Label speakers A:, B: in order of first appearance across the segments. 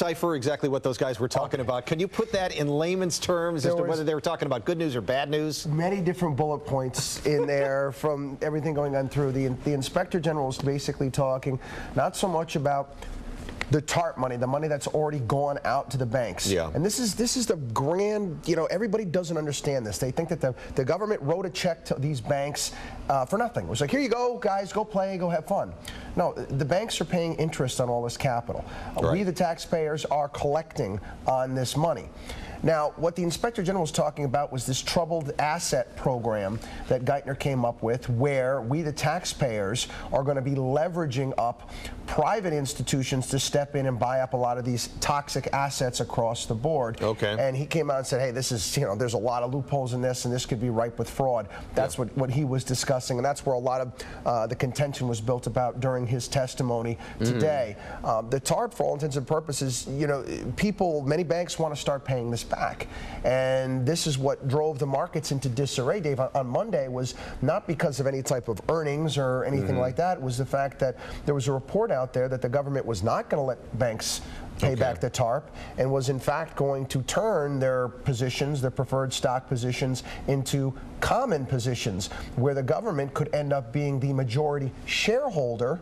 A: decipher exactly what those guys were talking about? Can you put that in layman's terms as to whether they were talking about good news or bad news?
B: Many different bullet points in there from everything going on through. The Inspector General is basically talking not so much about the TARP money, the money that's already gone out to the banks.
A: Yeah.
B: And this is the grand, everybody doesn't understand this. They think that the government wrote a check to these banks for nothing. It was like, here you go, guys, go play, go have fun. No, the banks are paying interest on all this capital.
A: Right.
B: We, the taxpayers, are collecting on this money. Now, what the Inspector General was talking about was this troubled asset program that Geithner came up with, where we, the taxpayers, are going to be leveraging up private institutions to step in and buy up a lot of these toxic assets across the board.
A: Okay.
B: And he came out and said, hey, this is, there's a lot of loopholes in this, and this could be ripe with fraud. That's what he was discussing, and that's where a lot of the contention was built about during his testimony today. The TARP, for all intents and purposes, many banks want to start paying this back. And this is what drove the markets into disarray, Dave, on Monday, was not because of any type of earnings or anything like that. It was the fact that there was a report out there that the government was not going to let banks pay back the TARP, and was in fact going to turn their positions, their preferred stock positions, into common positions where the government could end up being the majority shareholder,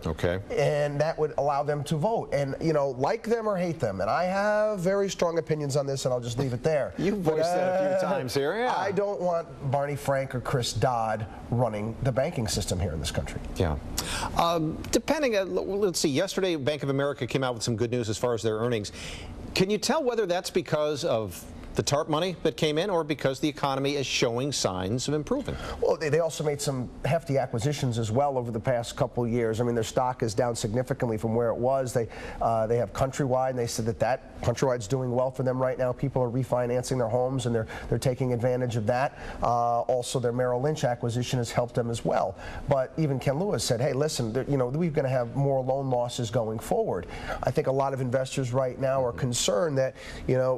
B: and that would allow them to vote. And like them or hate them, and I have very strong opinions on this, and I'll just leave it there.
A: You've voiced that a few times here. Yeah.
B: I don't want Barney Frank or Chris Dodd running the banking system here in this country.
A: Yeah. Depending on, let's see, yesterday Bank of America came out with some good news as far as their earnings. Can you tell whether that's because of the TARP money that came in, or because the economy is showing signs of improving? Well,
B: they also made some hefty acquisitions as well over the past couple of years. I mean, their stock is down significantly from where it was. They have Countrywide, and they said that Countrywide's doing well for them right now. People are refinancing their homes, and they're taking advantage of that. Also, their Merrill Lynch acquisition has helped them as well. But even Ken Lewis said, hey, listen, we're going to have more loan losses going forward. I think a lot of investors right now are concerned that,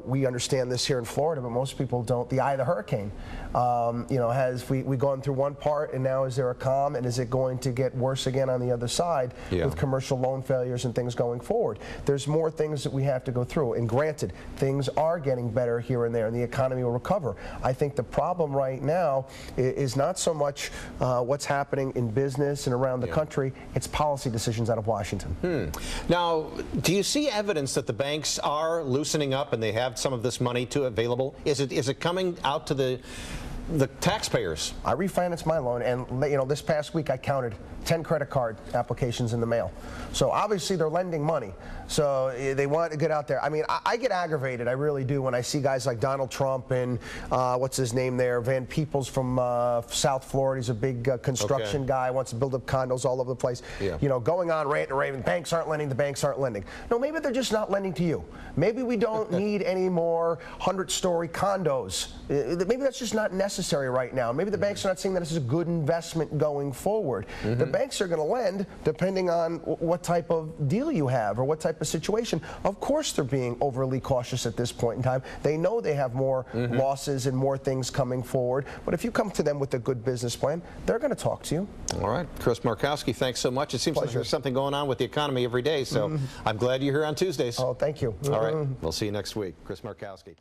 B: we understand this here in Florida, but most people don't. The eye of the hurricane, has we gone through one part, and now is there a calm, and is it going to get worse again on the other side with commercial loan failures and things going forward? There's more things that we have to go through, and granted, things are getting better here and there, and the economy will recover. I think the problem right now is not so much what's happening in business and around the country, it's policy decisions out of Washington.
A: Now, do you see evidence that the banks are loosening up and they have some of this money available? Is it coming out to the taxpayers?
B: I refinanced my loan, and this past week I counted 10 credit card applications in the mail. So obviously they're lending money. So they want to get out there. I mean, I get aggravated, I really do, when I see guys like Donald Trump and what's his name there, Van Peebles from South Florida. He's a big construction guy, wants to build up condos all over the place. Going on rant and raving, banks aren't lending, the banks aren't lending. No, maybe they're just not lending to you. Maybe we don't need any more 100-story condos. Maybe that's just not necessary right now. Maybe the banks are not seeing that this is a good investment going forward. The banks are going to lend depending on what type of deal you have or what type of situation. Of course they're being overly cautious at this point in time. They know they have more losses and more things coming forward, but if you come to them with a good business plan, they're going to talk to you.
A: All right. Chris Markowski, thanks so much. It seems like there's something going on with the economy every day, so I'm glad you're here on Tuesdays.
B: Oh, thank you.
A: All right. We'll see you next week. Chris Markowski.